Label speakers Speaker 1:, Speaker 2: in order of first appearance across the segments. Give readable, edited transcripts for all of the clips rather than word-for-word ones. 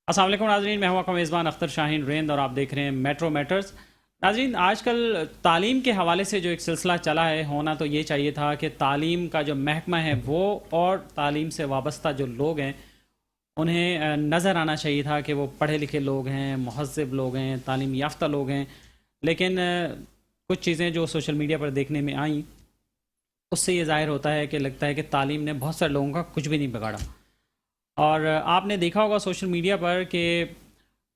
Speaker 1: अस्सलाम वालेकुम नाज़रीन, मैं हूं आपका मेज़बान अख्तर शाहीन रेंद और आप देख रहे हैं मेट्रो मैटर्स। नाज़रीन, आजकल तालीम के हवाले से जो एक सिलसिला चला है, होना तो ये चाहिए था कि तालीम का जो महकमा है वो और तालीम से वाबस्ता जो लोग हैं उन्हें नज़र आना चाहिए था कि वो पढ़े लिखे लोग हैं, मुहज़्ज़िब लोग हैं, तालीम याफ्ता लोग हैं। लेकिन कुछ चीज़ें जो सोशल मीडिया पर देखने में आई उससे ये ज़ाहिर होता है कि लगता है कि तालीम ने बहुत सारे लोगों का कुछ भी नहीं बिगाड़ा। और आपने देखा होगा सोशल मीडिया पर कि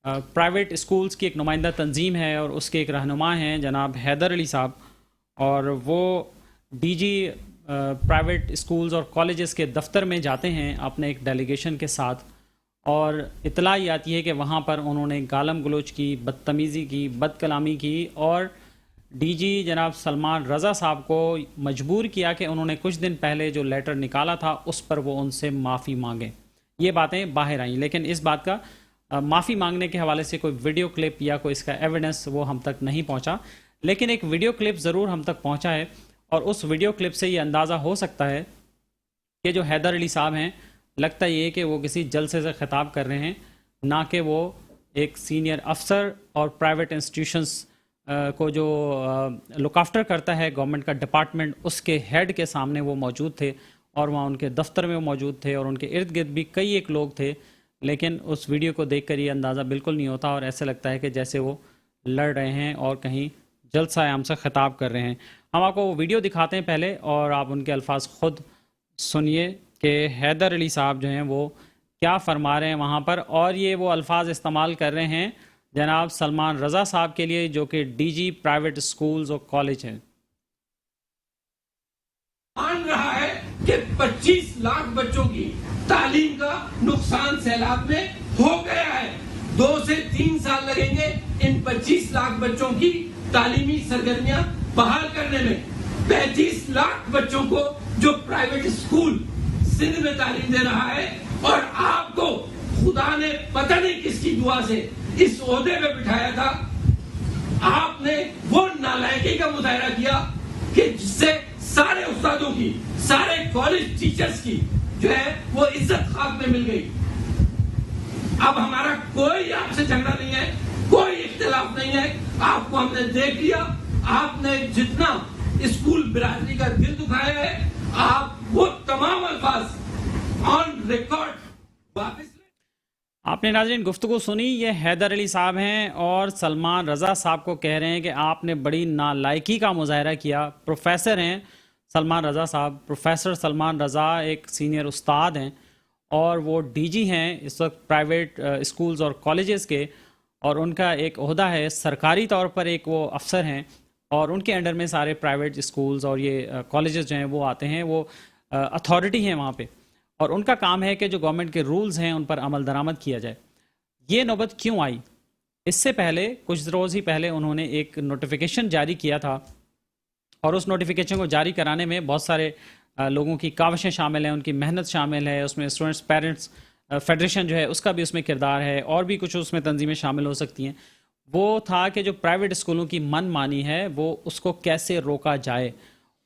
Speaker 1: प्राइवेट स्कूल्स की एक नुमाइंदा तंजीम है और उसके एक रहनुमा हैं जनाब हैदर अली साहब, और वो डीजी प्राइवेट स्कूल्स और कॉलेजेस के दफ्तर में जाते हैं अपने एक डेलीगेशन के साथ, और इतला ये आती है कि वहाँ पर उन्होंने गालम गलोच की, बदतमीज़ी की, बदकलामी की, और डीजी जनाब सलमान रज़ा साहब को मजबूर किया कि उन्होंने कुछ दिन पहले जो लेटर निकाला था उस पर वो उनसे माफ़ी मांगें। ये बातें बाहर आईं, लेकिन इस बात का माफ़ी मांगने के हवाले से कोई वीडियो क्लिप या कोई इसका एविडेंस वो हम तक नहीं पहुंचा। लेकिन एक वीडियो क्लिप ज़रूर हम तक पहुंचा है, और उस वीडियो क्लिप से ये अंदाज़ा हो सकता है कि जो हैदर अली साहब हैं, लगता ये कि वो किसी जलसे से ख़िताब कर रहे हैं, ना कि वो एक सीनियर अफसर और प्राइवेट इंस्टीट्यूशंस को जो लुक आफ्टर करता है गवर्नमेंट का डिपार्टमेंट, उसके हेड के सामने वो मौजूद थे, और वहाँ उनके दफ्तर में वो मौजूद थे, और उनके इर्द गिर्द भी कई एक लोग थे। लेकिन उस वीडियो को देखकर ये अंदाज़ा बिल्कुल नहीं होता, और ऐसे लगता है कि जैसे वो लड़ रहे हैं और कहीं जलसा आम से ख़िताब कर रहे हैं। हम आपको वो वीडियो दिखाते हैं पहले, और आप उनके अल्फाज ख़ुद सुनिए कि हैदर अली साहब जो हैं वो क्या फरमा रहे हैं वहाँ पर। और ये वो अल्फाज इस्तेमाल कर रहे हैं जनाब सलमान रज़ा साहब के लिए, जो कि डीजी प्राइवेट स्कूल्स और कॉलेज हैं।
Speaker 2: मान रहा है कि 25 लाख बच्चों की तालीम का नुकसान सैलाब में हो गया है। 2 से 3 साल लगेंगे इन 25 लाख बच्चों की तालीमी सरगर्मियां बहाल करने में। 35 लाख बच्चों को जो प्राइवेट स्कूल सिंध में तालीम दे रहा है, और आपको खुदा ने पता नहीं किसकी दुआ से इस ओहदे पे बिठाया था, आपने वो नालायकी का मुजाहरा किया कि जिससे सारे उस्तादों की, सारे कॉलेज टीचर्स की जो है वो इज्जत खाक में मिल गई। अब हमारा कोई आपसे झगड़ा नहीं है, कोई इख्तिलाफ नहीं है। आपको हमने देख लिया, आपने जितना स्कूल बिरादरी का दिल दुखाया है, आप वो तमाम अल्फाज ऑन रिकॉर्ड वापस।
Speaker 1: आपने नाज़रीन गुफ्तगू सुनी, ये हैदर अली साहब हैं और सलमान रज़ा साहब को कह रहे हैं कि आपने बड़ी नालायकी का मुजाहरा किया। प्रोफेसर हैं सलमान रज़ा साहब, प्रोफेसर सलमान रज़ा एक सीनियर उस्ताद हैं, और वो डीजी हैं इस वक्त प्राइवेट स्कूल्स और कॉलेजेस के, और उनका एक ओहदा है सरकारी तौर पर, एक वो अफसर हैं, और उनके अंडर में सारे प्राइवेट स्कूल्स और ये कॉलेजेस जो हैं वो आते हैं, वो अथॉरिटी हैं वहाँ पे, और उनका काम है कि जो गवर्नमेंट के रूल्स हैं उन पर अमल दरामद किया जाए। ये नौबत क्यों आई? इससे पहले कुछ रोज़ ही पहले उन्होंने एक नोटिफिकेशन जारी किया था, और उस नोटिफिकेशन को जारी कराने में बहुत सारे लोगों की काविशें शामिल हैं, उनकी मेहनत शामिल है, उसमें स्टूडेंट्स पेरेंट्स फेडरेशन जो है उसका भी उसमें किरदार है, और भी कुछ उसमें तंजीमें शामिल हो सकती हैं। वो था कि जो प्राइवेट स्कूलों की मन मानी है वो उसको कैसे रोका जाए,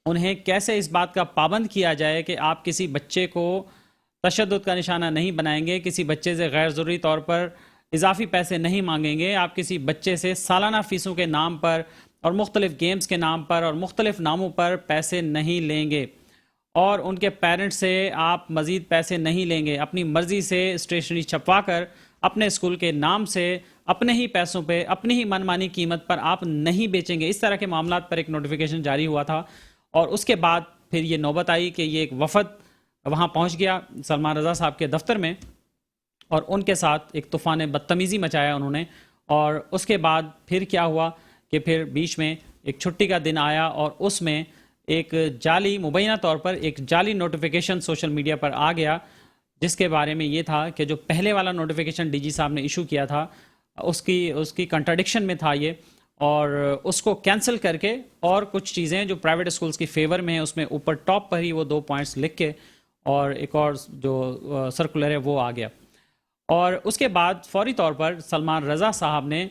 Speaker 1: उन्हें कैसे इस बात का पाबंद किया जाए कि आप किसी बच्चे को तशद्दुद का निशाना नहीं बनाएंगे, किसी बच्चे से गैर ज़रूरी तौर पर इजाफी पैसे नहीं मांगेंगे, आप किसी बच्चे से सालाना फ़ीसों के नाम पर और मुख्तलिफ़ गेम्स के नाम पर और मुख्तलिफ़ नामों पर पैसे नहीं लेंगे, और उनके पेरेंट्स से आप मज़ीद पैसे नहीं लेंगे। अपनी मर्ज़ी से स्टेशनरी छपवा कर अपने स्कूल के नाम से अपने ही पैसों पे अपनी ही मनमानी कीमत पर आप नहीं बेचेंगे। इस तरह के मामलात पर एक नोटिफिकेशन जारी हुआ था, और उसके बाद फिर ये नौबत आई कि ये एक वफ़द वहाँ पहुँच गया सलमान रज़ा साहब के दफ्तर में, और उनके साथ एक तूफ़ान बदतमीज़ी मचाया उन्होंने। और उसके बाद फिर क्या हुआ कि फिर बीच में एक छुट्टी का दिन आया, और उसमें एक जाली, मुबैना तौर पर एक जाली नोटिफिकेशन सोशल मीडिया पर आ गया, जिसके बारे में ये था कि जो पहले वाला नोटिफिकेशन डीजी साहब ने इशू किया था उसकी कंट्राडिक्शन में था ये, और उसको कैंसिल करके और कुछ चीज़ें जो प्राइवेट स्कूल्स की फेवर में है उसमें ऊपर टॉप पर ही वो 2 पॉइंट्स लिख के, और एक और जो सर्कुलर है वो आ गया। और उसके बाद फौरी तौर पर सलमान रज़ा साहब ने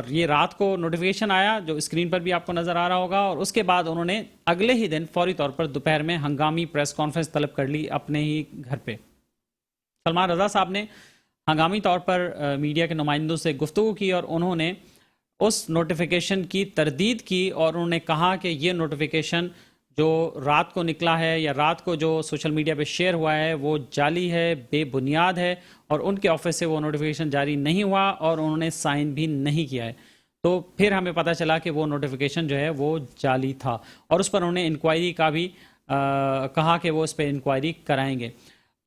Speaker 1: ये रात को नोटिफिकेशन आया जो स्क्रीन पर भी आपको नज़र आ रहा होगा, और उसके बाद उन्होंने अगले ही दिन फौरी तौर पर दोपहर में हंगामी प्रेस कॉन्फ्रेंस तलब कर ली अपने ही घर पे। सलमान रज़ा साहब ने हंगामी तौर पर मीडिया के नुमाइंदों से गुफ्तगू की और उन्होंने उस नोटिफिकेशन की तरदीद की और उन्होंने कहा कि ये नोटिफिकेशन जो रात को निकला है या रात को जो सोशल मीडिया पे शेयर हुआ है वो जाली है, बेबुनियाद है और उनके ऑफिस से वो नोटिफिकेशन जारी नहीं हुआ और उन्होंने साइन भी नहीं किया है। तो फिर हमें पता चला कि वो नोटिफिकेशन जो है वो जाली था और उस पर उन्होंने इंक्वायरी का भी कहा कि वो इस पर इंक्वायरी कराएंगे।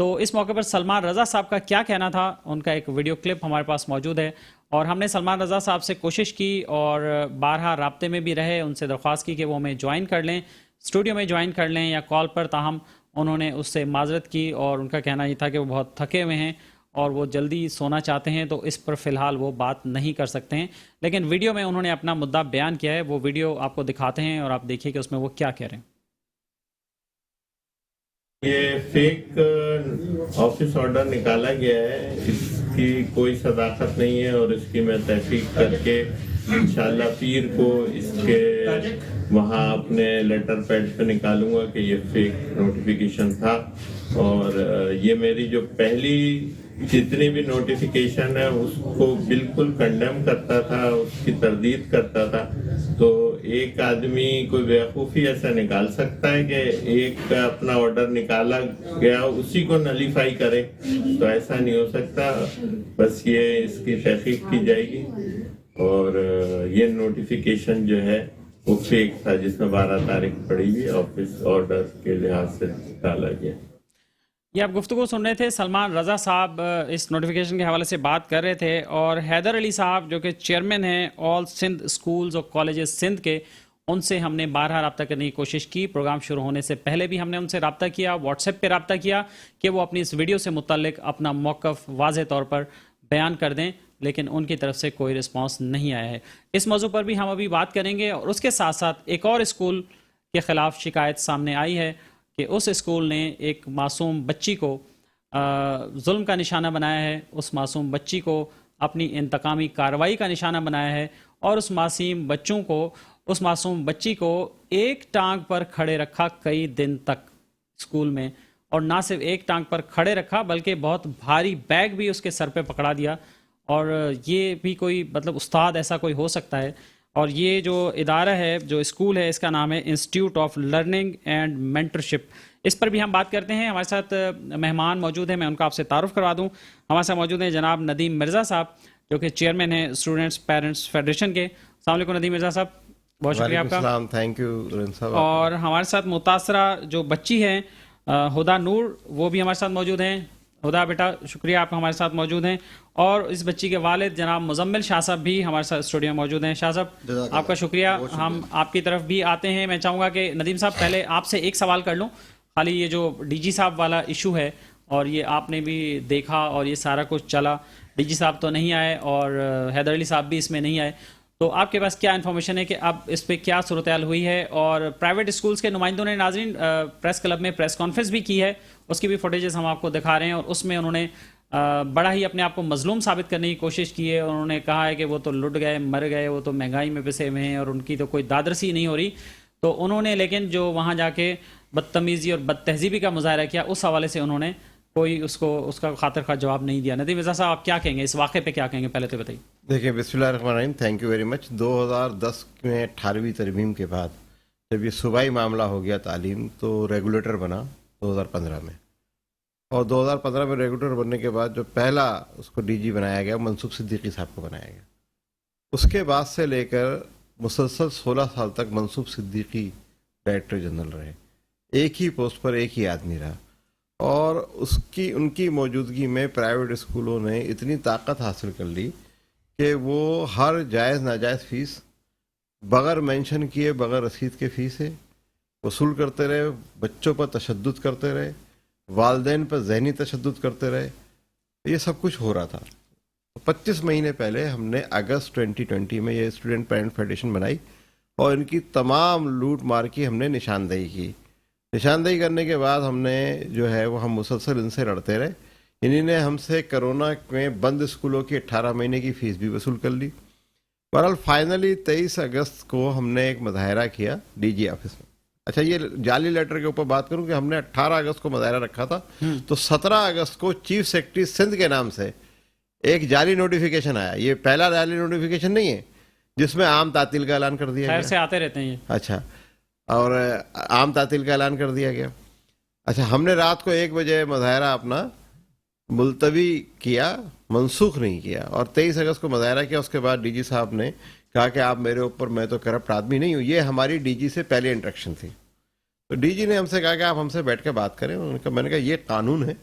Speaker 1: तो इस मौके पर सलमान रज़ा साहब का क्या कहना था, उनका एक वीडियो क्लिप हमारे पास मौजूद है और हमने सलमान रज़ा साहब से कोशिश की और बारहा राब्ते में भी रहे, उनसे दरख्वास्त की कि वो हमें ज्वाइन कर लें, स्टूडियो में ज्वाइन कर लें या कॉल पर, ताहम उन्होंने उससे माजरत की और उनका कहना ये था कि वो बहुत थके हुए हैं और वो जल्दी सोना चाहते हैं, तो इस पर फ़िलहाल वो बात नहीं कर सकते हैं। लेकिन वीडियो में उन्होंने अपना मुद्दा बयान किया है, वो वीडियो आपको दिखाते हैं और आप देखिए कि उसमें वो क्या कह रहे हैं।
Speaker 3: ये फेक ऑफिस ऑर्डर निकाला गया है, इसकी कोई सदाकत नहीं है और इसकी मैं तहकीक करके इंशाल्लाह पीर को इसके वहाँ अपने लेटर पैड पे निकालूंगा कि ये फेक नोटिफिकेशन था। और ये मेरी जो पहली जितनी भी नोटिफिकेशन है उसको बिल्कुल कंडेम करता था, उसकी तरदीद करता था। तो एक आदमी कोई बेवकूफ़ी ऐसा निकाल सकता है कि एक अपना ऑर्डर निकाला गया उसी को नलीफाई करे, तो ऐसा नहीं हो सकता। बस ये इसकी तहकीक की जाएगी और ये नोटिफिकेशन जो है वो फेक था जिसमें 12 तारीख पड़ी हुई ऑफिस ऑर्डर के लिहाज से डाला गया।
Speaker 1: ये आप गुफ्तगू सुन रहे थे, सलमान रज़ा साहब इस नोटिफिकेशन के हवाले से बात कर रहे थे और हैदर अली साहब जो कि चेयरमैन हैं ऑल सिंध स्कूल्स और कॉलेजेस सिंध के, उनसे हमने बारहा रब्ता करने की कोशिश की। प्रोग्राम शुरू होने से पहले भी हमने उनसे रब्ता किया, व्हाट्सएप पे रब्ता किया कि वो अपनी इस वीडियो से मुतल्लिक अपना मौक़िफ़ वाज़ेह तौर पर बयान कर दें, लेकिन उनकी तरफ से कोई रिस्पांस नहीं आया है। इस मौजू पर भी हम अभी बात करेंगे और उसके साथ साथ एक और स्कूल के ख़िलाफ़ शिकायत सामने आई है कि उस स्कूल ने एक मासूम बच्ची को जुल्म का निशाना बनाया है, उस मासूम बच्ची को अपनी इंतकामी कार्रवाई का निशाना बनाया है और उस मासूम बच्ची को एक टांग पर खड़े रखा कई दिन तक स्कूल में, और ना सिर्फ एक टांग पर खड़े रखा बल्कि बहुत भारी बैग भी उसके सर पे पकड़ा दिया। और ये भी कोई मतलब उस्ताद ऐसा कोई हो सकता है? और ये जो इदारा है, जो स्कूल है, इसका नाम है institute of learning and mentorship. इस पर भी हम बात करते हैं। हमारे साथ मेहमान मौजूद हैं, मैं उनका आपसे तारुफ करवा दूं। हमारे साथ मौजूद हैं जनाब नदीम मिर्ज़ा साहब जो कि चेयरमैन हैं स्टूडेंट्स पेरेंट्स फेडरेशन के। अस्सलाम वालेकुम नदीम मिर्ज़ा साहब, बहुत शुक्रिया आपका।
Speaker 4: Thank you.
Speaker 1: और हमारे साथ मुतासरा जो बच्ची है हुदा नूर, वो भी हमारे साथ मौजूद हैं। हुदा बेटा, शुक्रिया आप हमारे साथ मौजूद हैं। और इस बच्ची के वालिद जनाब मुजम्मिल शाह साहब भी हमारे साथ स्टूडियो में मौजूद हैं। शाह साहब आपका शुक्रिया। हम आपकी तरफ भी आते हैं। मैं चाहूँगा कि नदीम साहब पहले आपसे एक सवाल कर लूँ, खाली ये जो डीजी साहब वाला इशू है और ये आपने भी देखा और ये सारा कुछ चला, डीजी साहब तो नहीं आए और हैदर अली साहब भी इसमें नहीं आए, तो आपके पास क्या इन्फॉर्मेशन है कि अब इस पर क्या सूरत हाल हुई है? और प्राइवेट स्कूल्स के नुमाइंदों ने नाज़रीन प्रेस क्लब में प्रेस कॉन्फ्रेंस भी की है, उसकी भी फुटेजेस हम आपको दिखा रहे हैं और उसमें उन्होंने बड़ा ही अपने आप को मजलूम साबित करने की कोशिश की है। उन्होंने कहा है कि वो तो लुट गए, मर गए, वो तो महंगाई में पिसे हुए हैं और उनकी तो कोई दादरसी नहीं हो रही। तो उन्होंने लेकिन जो वहाँ जाके बदतमीज़ी और बदतहजीबी का मुजाहरा किया, उस हवाले से उन्होंने कोई उसका खातिर खा जवाब नहीं दिया। नदीम मिर्ज़ा साहब, आप क्या कहेंगे इस वाक़े पे, क्या कहेंगे पहले तो बताइए।
Speaker 4: देखिए, बिस्मिल्लाहिर्रहमानिर्रहीम, थैंक यू वेरी मच। 2010 में 18वीं तरमीम के बाद जब ये सूबाई मामला हो गया तालीम, तो रेगुलेटर बना 2015 में, और 2015 में रेगुलेटर बनने के बाद जो पहला उसको डीजी बनाया गया मनसूब सिद्दीकी साहब को बनाया गया। उसके बाद से लेकर मुसलसल 16 साल तक मनसूब सिद्दीकी डायरेक्टर जनरल रहे, एक ही पोस्ट पर एक ही आदमी रहा। और उनकी मौजूदगी में प्राइवेट स्कूलों ने इतनी ताकत हासिल कर ली कि वो हर जायज़ नाजायज़ फ़ीस बग़ैर मेंशन किए, बग़ैर रसीद के फ़ीसें वसूल करते रहे, बच्चों पर तशद्दुद करते रहे, वालिदैन पर ज़हनी तशद्दुद करते रहे। ये सब कुछ हो रहा था। 25 महीने पहले हमने अगस्त 2020 में ये स्टूडेंट पेरेंट फेडरेशन बनाई और इनकी तमाम लूट मार की हमने निशानदेही की। निशानदेही करने के बाद हमने जो है वो हम मुसलसल इनसे लड़ते रहे। इन्हीं ने हमसे कोरोना में बंद स्कूलों की 18 महीने की फ़ीस भी वसूल कर ली। बहरहाल फाइनली 23 अगस्त को हमने एक मुजाहरा किया डीजी ऑफिस में। अच्छा, ये जाली लेटर के ऊपर बात करूं कि हमने 18 अगस्त को मुजाहरा रखा था, तो 17 अगस्त को चीफ सेक्रेटरी सिंध के नाम से एक जाली नोटिफिकेशन आया, ये पहला जाली नोटिफिकेशन नहीं है जिसमें आम तातील का ऐलान कर दिया
Speaker 1: खैर
Speaker 4: गया।
Speaker 1: से आते रहते हैं ये।
Speaker 4: अच्छा, और आम तातील का ऐलान कर दिया गया। अच्छा, हमने रात को 1 बजे मुजाहरा अपना मुलतवी किया, मनसूख नहीं किया, और 23 अगस्त को मुजाहरा किया। उसके बाद डीजी साहब ने कहा कि आप मेरे ऊपर, मैं तो करप्ट आदमी नहीं हूँ। ये हमारी डीजी से पहले इंटरेक्शन थी। तो डीजी ने हमसे कहा कि आप हमसे बैठ के बात करें। मैंने कहा ये कानून है,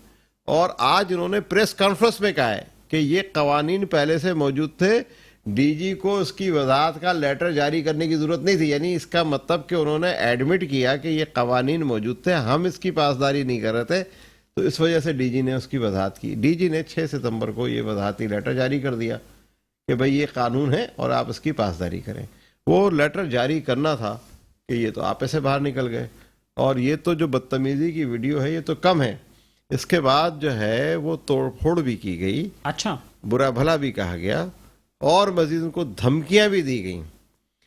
Speaker 4: और आज उन्होंने प्रेस कॉन्फ्रेंस में कहा है कि ये कवानीन पहले से मौजूद थे, डीजी को इसकी वजाहत का लेटर जारी करने की जरूरत नहीं थी। यानी इसका मतलब कि उन्होंने एडमिट किया कि ये कवानीन मौजूद थे, हम इसकी पासदारी नहीं कर रहे थे, तो इस वजह से डीजी ने उसकी वजाहत की। डीजी ने 6 सितंबर को ये वजाहती लेटर जारी कर दिया कि भाई ये कानून है और आप इसकी पासदारी करें। वो लेटर जारी करना था कि ये तो आपे से बाहर निकल गए। और ये तो जो बदतमीजी की वीडियो है ये तो कम है, इसके बाद जो है वो तोड़फोड़ भी की गई,
Speaker 1: अच्छा
Speaker 4: बुरा भला भी कहा गया, और मजीद उनको धमकियां भी दी गई,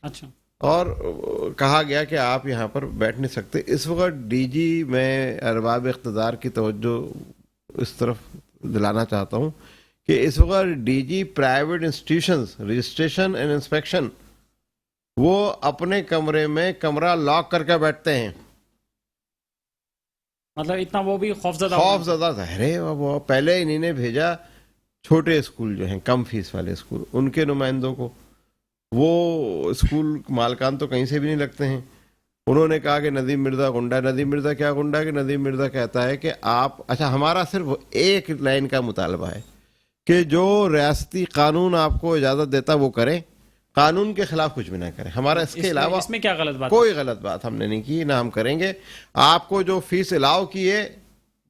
Speaker 1: अच्छा।
Speaker 4: और कहा गया कि आप यहाँ पर बैठ नहीं सकते। इस वक्त डीजी, मैं अरबाब इख्तिदार की तवज्जो इस तरफ दिलाना चाहता हूँ कि इस वक्त DG private institutions registration and inspection, वो अपने कमरे में कमरा लॉक करके बैठते हैं।
Speaker 1: मतलब इतना वो भी खौफजदा
Speaker 4: खौफजदा अरे वो पहले इन्हीं भेजा छोटे स्कूल जो हैं, कम फीस वाले स्कूल, उनके नुमाइंदों को। वो स्कूल मालकान तो कहीं से भी नहीं लगते हैं। उन्होंने कहा कि नदीम मिर्जा गुंडा। नदीम मिर्जा क्या गुंडा? कि नदीम मिर्जा कहता है कि आप, अच्छा, हमारा सिर्फ एक लाइन का मुतालबा है कि जो रियासती कानून आपको इजाजत देता वो करें, कानून के खिलाफ कुछ भी ना करें। हमारा इसके अलावा
Speaker 1: इसमें क्या गलत बात?
Speaker 4: कोई गलत बात हमने नहीं की, ना हम करेंगे। आपको जो फीस अलाउ की है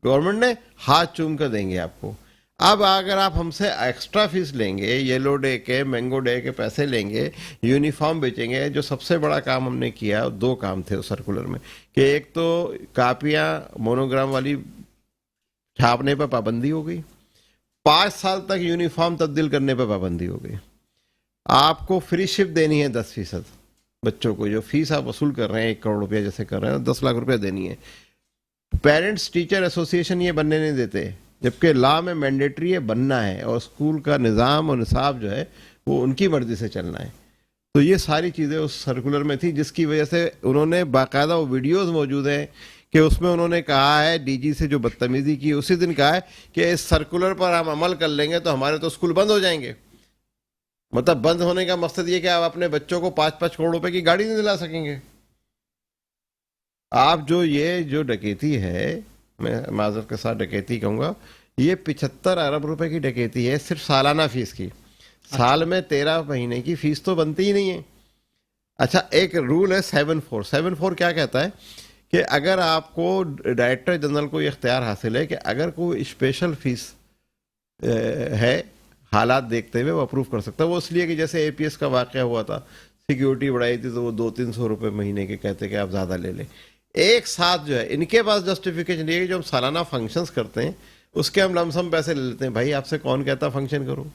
Speaker 4: गवर्नमेंट ने, हाथ चूम कर देंगे आपको। अब अगर आप हमसे एक्स्ट्रा फीस लेंगे, येलो डे के, मैंगो डे के पैसे लेंगे, यूनिफॉर्म बेचेंगे, जो सबसे बड़ा काम हमने किया, 2 काम थे उस सर्कुलर में, कि एक तो कापियां मोनोग्राम वाली छापने पर पाबंदी हो गई, 5 साल तक यूनिफॉर्म तब्दील करने पर पाबंदी हो गई, आपको फ्री शिप देनी है 10% बच्चों को, जो फीस आप वसूल कर रहे हैं 1 करोड़ रुपया जैसे कर रहे हैं, 10 लाख रुपया देनी है। पेरेंट्स टीचर एसोसिएशन ये बनने नहीं देते, जबकि लॉ में मैंडेटरी है, बनना है, और स्कूल का निज़ाम और निसाब जो है वो उनकी मर्जी से चलना है। तो ये सारी चीज़ें उस सर्कुलर में थी, जिसकी वजह से उन्होंने बाकायदा वो वीडियोज़ मौजूद हैं कि उसमें उन्होंने कहा है, डीजी से जो बदतमीजी की उसी दिन कहा है कि इस सर्कुलर पर हम अमल कर लेंगे तो हमारे तो स्कूल बंद हो जाएंगे। मतलब बंद होने का मकसद ये कि आप अपने बच्चों को 5-5 करोड़ रुपए की गाड़ी नहीं दिला सकेंगे। आप जो डकैती है, मैं माजरत के साथ डकैती कहूँगा, ये 75 अरब रुपए की डकैती है सिर्फ सालाना फीस की। साल में 13 महीने की फीस तो बनती ही नहीं है। अच्छा, एक रूल है 7-4 क्या कहता है कि अगर आपको डायरेक्टर जनरल को ये इख्तियार हासिल है कि अगर कोई स्पेशल फीस है, हालात देखते हुए वो अप्रूव कर सकता है। वो इसलिए कि जैसे एपीएस का वाकया हुआ था, सिक्योरिटी बढ़ाई थी तो वो 200-300 रुपये महीने के कहते कि आप ज़्यादा ले लें। एक साथ जो है इनके पास जस्टिफिकेशन ये है कि जो हम सालाना फंक्शंस करते हैं उसके हम लमसम पैसे ले लेते हैं। भाई आपसे कौन कहता फंक्शन करो?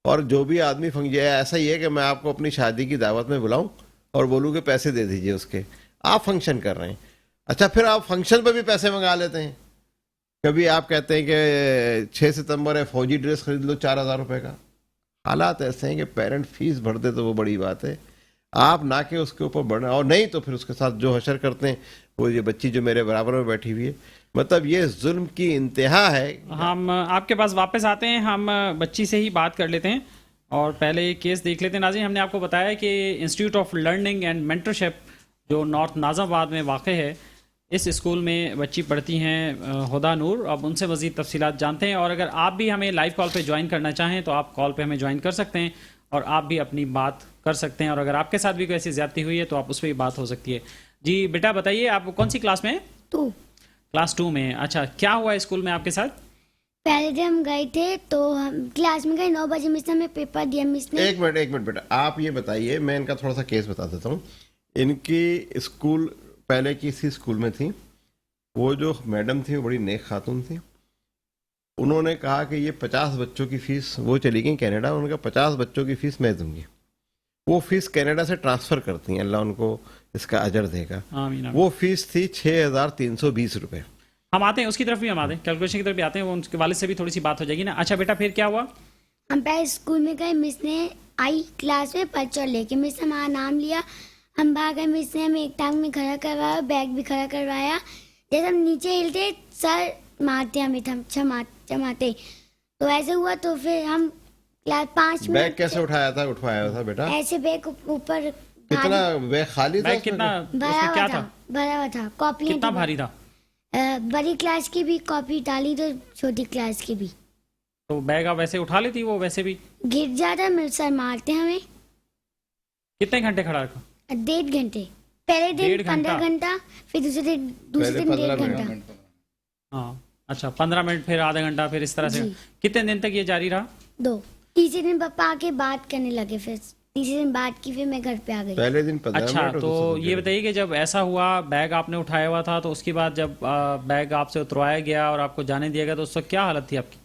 Speaker 4: और जो भी आदमी ऐसा ही है कि मैं आपको अपनी शादी की दावत में बुलाऊं और बोलूँ कि पैसे दे दीजिए उसके, आप फंक्शन कर रहे हैं। अच्छा, फिर आप फंक्शन पर भी पैसे मंगा लेते हैं। कभी आप कहते हैं कि 6 सितंबर है, फौजी ड्रेस खरीद लो 4000 रुपये का। हालात ऐसे हैं कि पेरेंट फीस भर दे तो वो बड़ी बात है, आप ना के उसके ऊपर बढ़ना, और नहीं तो फिर उसके साथ जो हशर करते हैं वो ये बच्ची जो मेरे बराबर में बैठी हुई है, मतलब ये जुल्म की इंतहा है।
Speaker 1: हम आपके पास वापस आते हैं, हम बच्ची से ही बात कर लेते हैं और पहले ये केस देख लेते हैं। नाज़रीन, हमने आपको बताया कि institute of learning and mentorship जो नॉर्थ नाज़ाबाद में वाक़ है, इस स्कूल में बच्ची पढ़ती हैं हुदा नूर। अब उनसे मज़ीद तफसीलात जानते हैं, और अगर आप भी हमें लाइव कॉल पे ज्वाइन करना चाहें तो आप कॉल पे हमें ज्वाइन कर सकते हैं और आप भी अपनी बात कर सकते हैं, और अगर आपके साथ भी कोई ऐसी ज़्यादती हुई है तो आप उस पर भी बात हो सकती है। जी बेटा बताइए, आप कौन सी क्लास में हैं?
Speaker 5: 2।
Speaker 1: क्लास 2 में। अच्छा, क्या हुआ स्कूल में आपके साथ?
Speaker 5: पहले जब हम गए थे तो हम क्लास में गए, 9 बजे मिस ने हमें पेपर दिया। मिस ने
Speaker 4: एक मिनट बेटा, आप ये बताइए, मैं इनका थोड़ा सा केस बता देता हूँ। इनकी स्कूल पहले किसी स्कूल में थी, वो जो मैडम थी वो बड़ी नेक खातून थी। उन्होंने कहा कि ये 50 बच्चों की फीस, वो चली गई कनाडा, उन्होंने कहा 50 बच्चों की फीस मैं दूंगी। वो फीस कनाडा से ट्रांसफ़र करती हैं, अल्लाह उनको इसका अजर देगा।
Speaker 1: आमीन।
Speaker 4: वो फीस थी 6320 रुपये।
Speaker 1: हम आते हैं उसकी तरफ भी, हम आते हैं कैलकुलेशन की तरफ भी आते हैं, वो उनके वालिद से भी थोड़ी सी बात हो जाएगी ना। अच्छा बेटा, फिर क्या हुआ?
Speaker 5: हम पहले स्कूल में गए, मिस ने आई क्लास में पर्चा लेके, मिस ने हमारा नाम लिया, हम बाहर गए, मिस ने हमें एक टांग में खड़ा करवाया, बैग भी खड़ा करवाया, जैसे हम नीचे हिलते सर मारते हमें चमाते, तो ऐसे हुआ। तो फिर हम क्लास 5 में
Speaker 4: बैग कैसे उठवाया था बेटा?
Speaker 5: ऐसे बैग ऊपर
Speaker 4: कितना बैग खाली था?
Speaker 1: बैग कितना,
Speaker 5: भरा
Speaker 1: उसमें क्या
Speaker 5: हुआ
Speaker 1: था?
Speaker 5: था, भरा हुआ था, कॉपियाँ
Speaker 1: कितना
Speaker 5: थी,
Speaker 1: भारी था?
Speaker 5: बड़ी क्लास की भी कॉपी डाली तो छोटी क्लास की भी।
Speaker 1: तो बैग आप वैसे उठा लेती वो वैसे भी?
Speaker 5: गिर जाता, मेरे सर मारते हमें।
Speaker 1: कितने घंटे खड़ा रखा?
Speaker 5: 1.5 घंटे, पहले दिन
Speaker 1: 1.5 घंटा?
Speaker 5: 15 घंटा, फिर दूसरे दिन
Speaker 4: पहले
Speaker 5: 1.5
Speaker 4: 15
Speaker 5: घंटा।
Speaker 1: हाँ, अच्छा, 15 मिनट फिर आधा घंटा, फिर इस तरह से।
Speaker 5: जी।
Speaker 1: कितने दिन तक ये जारी रहा?
Speaker 5: 2, तीसरे दिन पापा आके बात करने लगे, फिर तीसरे दिन बात की, फिर मैं घर पे आ गई।
Speaker 4: पहले दिन 15
Speaker 1: अच्छा,
Speaker 4: मिनट और
Speaker 1: तो
Speaker 4: दूसरे दिन
Speaker 1: ये बताइए कि जब ऐसा हुआ, बैग आपने उठाया हुआ था, तो उसके बाद जब बैग आपसे उतरवाया गया और आपको जाने दिया गया, तो उस वक्त क्या हालत थी आपकी?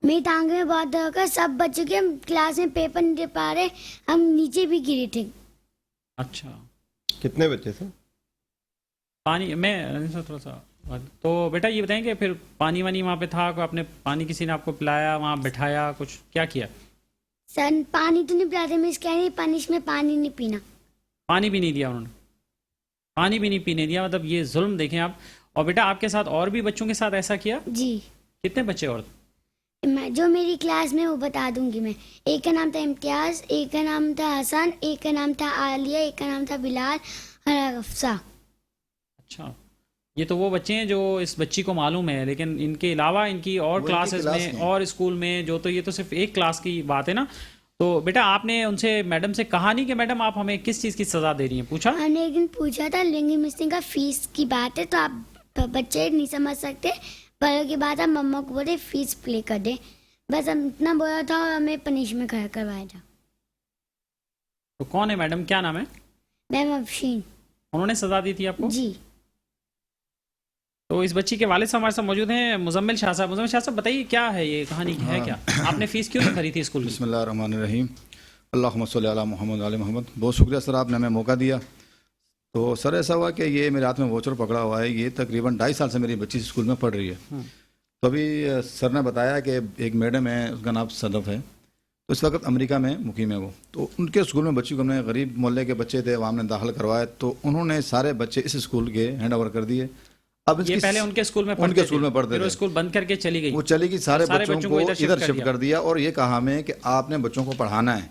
Speaker 5: मेरी टांग में बहुत दर्द था, सब बच्चों के, हम क्लास में पेपर नहीं दे पा रहे, हम नीचे भी गिरे थे।
Speaker 1: अच्छा,
Speaker 4: कितने बच्चे थे?
Speaker 1: पानी मैं थोड़ा सा, तो बेटा ये बताएं कि फिर पानी वानी वहाँ पे था, कोई आपने पानी किसी ने आपको पिलाया, वहाँ बिठाया, कुछ क्या किया?
Speaker 5: सर पानी तो नहीं पिलाते, मिस कह रही पनिश में पानी नहीं पीना।
Speaker 1: पानी भी नहीं दिया उन्होंने? पानी भी नहीं पीने दिया, मतलब ये जुल्म देखें आप। और बेटा आपके साथ और भी बच्चों के साथ ऐसा किया?
Speaker 5: जी,
Speaker 1: कितने बच्चे और?
Speaker 5: मैं जो मेरी क्लास में वो बता दूंगी मैं। एक का नाम था इम्तियाज, एक का नाम था हसन, एक का नाम था आलिया, एक का नाम था बिलाल और अफसा।
Speaker 1: अच्छा, ये तो वो बच्चे हैं जो इस बच्ची को मालूम है, लेकिन इनके अलावा इनकी और क्लासेस में और स्कूल में जो, तो ये तो सिर्फ एक क्लास की बात है ना। तो बेटा आपने उनसे, मैडम से कहा नहीं कि मैडम आप हमें किस चीज़ की सज़ा दे रही हैं? पूछा?
Speaker 5: हमने एक दिन पूछा था, लेकिन मिस ने कहा फीस की बात है तो आप बच्चे नहीं समझ सकते, बड़ों की बात है, मम्मा को बोले फीस प्ले कर दे, बस हम इतना बोला था और हमें पनिश में खड़ा करवाया था।
Speaker 1: तो कौन है मैडम, क्या नाम है?
Speaker 5: मैम अफशीन।
Speaker 1: उन्होंने सज़ा दी थी आपको?
Speaker 5: जी,
Speaker 1: तो इस बच्ची के वालिद साहब हमारे साथ मौजूद हैं, मुजम्मिल शाह साहब। मुजम्मिल शाह साहब बताइए क्या है ये कहानी, है क्या? आपने फीस क्यों नहीं भरी थी स्कूल की?
Speaker 6: बिस्मिल्लाहिर्रहमानिर्रहीम, अल्लाहुम्मा सल्ली अला मोहम्मद आले मोहम्मद। बहुत शुक्रिया सर, आपने हमें मौका दिया। तो सर ऐसा हुआ कि ये मेरे हाथ में वोचर पकड़ा हुआ है, ये तकरीबन 2.5 साल से मेरी बच्ची स्कूल में पढ़ रही है। तो अभी सर ने बताया कि एक मैडम है, उसका नाम सदफ है, तो इस वक्त अमेरिका में मुकीम है वो। तो उनके स्कूल में बच्ची को हमने, गरीब मोहल्ले के बच्चे थे, वहाँ हमने दाखिल करवाया, तो उन्होंने सारे बच्चे इस स्कूल के हैंड ओवर कर दिए। अब
Speaker 1: ये पहले उनके स्कूल में
Speaker 6: उनके स्कूल में पढ़ते
Speaker 1: थे,
Speaker 6: थे,
Speaker 1: स्कूल बंद करके चली गई,
Speaker 6: वो चली गई, सारे बच्चों को इधर शिफ्ट
Speaker 1: दिया।
Speaker 6: कर दिया और ये कहा हमें कि आपने बच्चों को पढ़ाना है,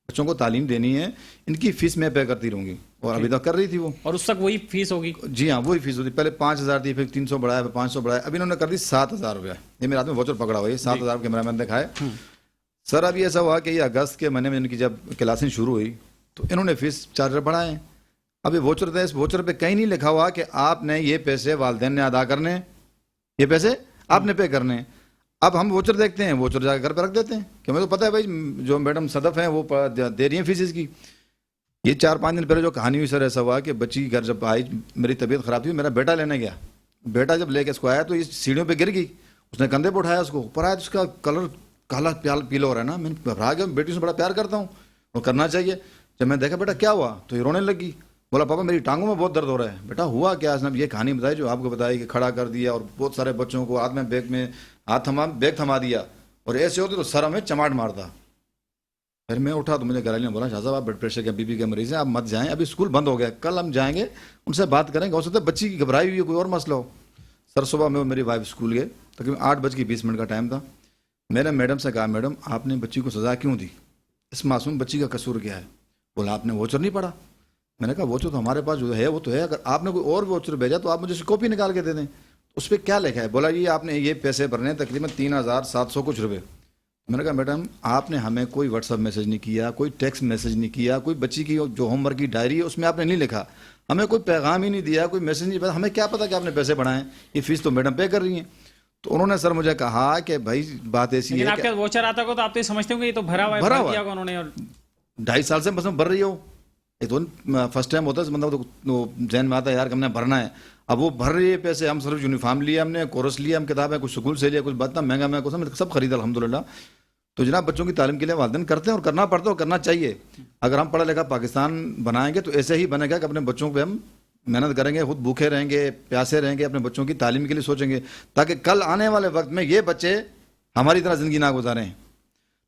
Speaker 6: बच्चों को तालीम देनी है, इनकी फीस मैं पे करती रहूंगी। और अभी तक कर रही थी वो,
Speaker 1: और उस तक वही फीस होगी?
Speaker 6: जी हाँ, वही फीस होती। पहले 5,000 थी, फिर 300 बढ़ाया, फिर 500 बढ़ाया, अभी इन्होंने कर दी 7,000 रुपया। ये मेरे हाथ में वोचर पकड़ा हुआ है, 7,000 कैमरा मैन दिखाए। सर अभी ऐसा हुआ कि ये अगस्त के महीने में इनकी जब क्लासें शुरू हुई तो इन्होंने फीस चार्जर बढ़ाए। अभी वोचर थे, इस वोचर पे कहीं नहीं लिखा हुआ कि आपने ये पैसे वालिदैन ने अदा करने, ये पैसे आपने पे करने। अब हम वोचर देखते हैं, वोचर जाकर घर पर रख देते हैं कि हमें तो पता है भाई जो मैडम सदफ हैं वो दे रही हैं फीस इसकी। ये 4-5 दिन पहले जो कहानी हुई सर, ऐसा हुआ कि बच्ची घर जब आई, मेरी तबीयत खराब थी, मेरा बेटा लेने गया, बेटा जब लेके इसको आया तो इस सीढ़ियों पे गिर गई, उसने कंधे पर उठाया, उसको ऊपर आया तो उसका कलर काला पीला हो रहा है ना। मैंने घबरा गया, बेटी से बड़ा प्यार करता हूँ, वो करना चाहिए। जब मैं देखा बेटा क्या हुआ, तो ये रोने लगी, बोला पापा मेरी टांगों में बहुत दर्द हो रहा है। बेटा हुआ क्या? इसने ये कहानी बताई जो आपको बताई कि खड़ा कर दिया और बहुत सारे बच्चों को हाथ में बैग थमा दिया और ऐसे होते तो सर हमें चमाट मारता। फिर मैं उठा तो मुझे घरवाले ने बोला शाह साहब आप ब्लड प्रेशर के बीपी के मरीज हैं, आप मत जाएं, अभी स्कूल बंद हो गया, कल हम जाएंगे उनसे बात करेंगे, हो सकता है बच्ची की घबराई हुई है, कोई और मसला हो। सर सुबह में मेरी वाइफ स्कूल गए, तकरीबन 8:20 का टाइम था। मैंने मैडम से कहा मैडम आपने बच्ची को सजा क्यों दी, इस मासूम बच्ची का कसूर क्या है? बोला आपने वोचर नहीं पढ़ा। मैंने कहा वोचर तो हमारे पास जो है वो तो है, अगर आपने कोई और वोचर भेजा तो आप मुझे उसकी कॉपी निकाल के दे दें, उस पर क्या लिखा है? बोला ये आपने ये पैसे भरने हैं तकरीबन 3,700 कुछ रुपये। मैंने कहा मैडम आपने हमें कोई व्हाट्सअप मैसेज नहीं किया, कोई टेक्स्ट मैसेज नहीं किया, कोई बच्ची की जो होमवर्क की डायरी है उसमें आपने नहीं लिखा, हमें कोई पैगाम ही नहीं दिया, कोई मैसेज नहीं दिया, हमें क्या पता कि आपने पैसे बढ़ाएं, ये फीस तो मैडम पे कर रही हैं। तो उन्होंने सर मुझे कहा कि भाई बात ऐसी है,
Speaker 1: आपके वोचर आता को तो आप तो समझते होंगे ये तो भरा हुआ है, भर दिया उन्होंने, और
Speaker 6: 2.5 साल से बस भर रही हो, ये तो फर्स्ट टाइम होता है मतलब तो जहन में आता है यार कि हमने भरना है। अब वो भर रही है पैसे, हम सिर्फ यूनिफॉर्म लिया, हमने कोर्स लिया, हम किताबें कुछ स्कूल से लिया, कुछ इतना महंगा कुछ सब खरीदा अल्हम्दुलिल्लाह। तो जनाब बच्चों की तालीम के लिए वालिदैन करते हैं और करना पड़ता है और करना चाहिए। अगर हम पढ़ा लिखा पाकिस्तान बनाएंगे तो ऐसे ही बनेगा कि अपने बच्चों पे हम मेहनत करेंगे, खुद भूखे रहेंगे, प्यासे रहेंगे, अपने बच्चों की तालीम के लिए सोचेंगे, ताकि कल आने वाले वक्त में ये बच्चे हमारी तरह ज़िंदगी ना गुजारें।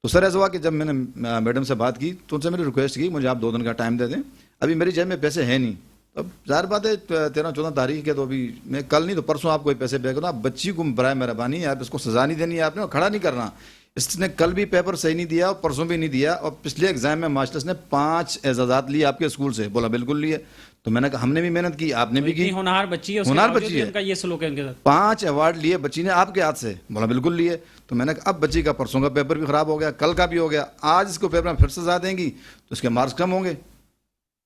Speaker 6: تو سر ایسا ہوا کہ جب میں نے میڈم سے بات کی تو ان سے میں نے ریکویسٹ کی مجھے آپ 2 دن کا ٹائم دے دیں, ابھی میری جیب میں پیسے ہیں نہیں. اب ظاہر بات ہے 13-14 تاریخ ہے, تو ابھی میں کل نہیں تو پرسوں آپ کو پیسے پے کروں. آپ بچی کو برائے مہربانی آپ اس کو سزا نہیں دینی ہے, آپ نے کھڑا نہیں کرنا. اس نے کل بھی پیپر صحیح نہیں دیا اور پرسوں بھی نہیں دیا, اور پچھلے ایگزام میں ماسٹرس نے 5 اعزازات لیے آپ کے اسکول سے. بولا بالکل لیے. تو میں نے کہا ہم نے بھی محنت کی, آپ نے بھی کی.
Speaker 1: ہونہار بچی ہے, اس کے
Speaker 6: ہونہار
Speaker 1: باوجود
Speaker 6: بچی
Speaker 1: بھی
Speaker 6: ہے.
Speaker 1: ان کا یہ سلوک ہے ان کے ساتھ.
Speaker 6: 5 ایوارڈ لیے بچی نے آپ کے ہاتھ سے. بولا بالکل لیے. تو میں نے کہا اب بچی کا پرسوں کا پیپر بھی خراب ہو گیا, کل کا بھی ہو گیا, آج اس کو پیپر میں پھر سزا دیں گی تو اس کے مارکس کم ہوں گے.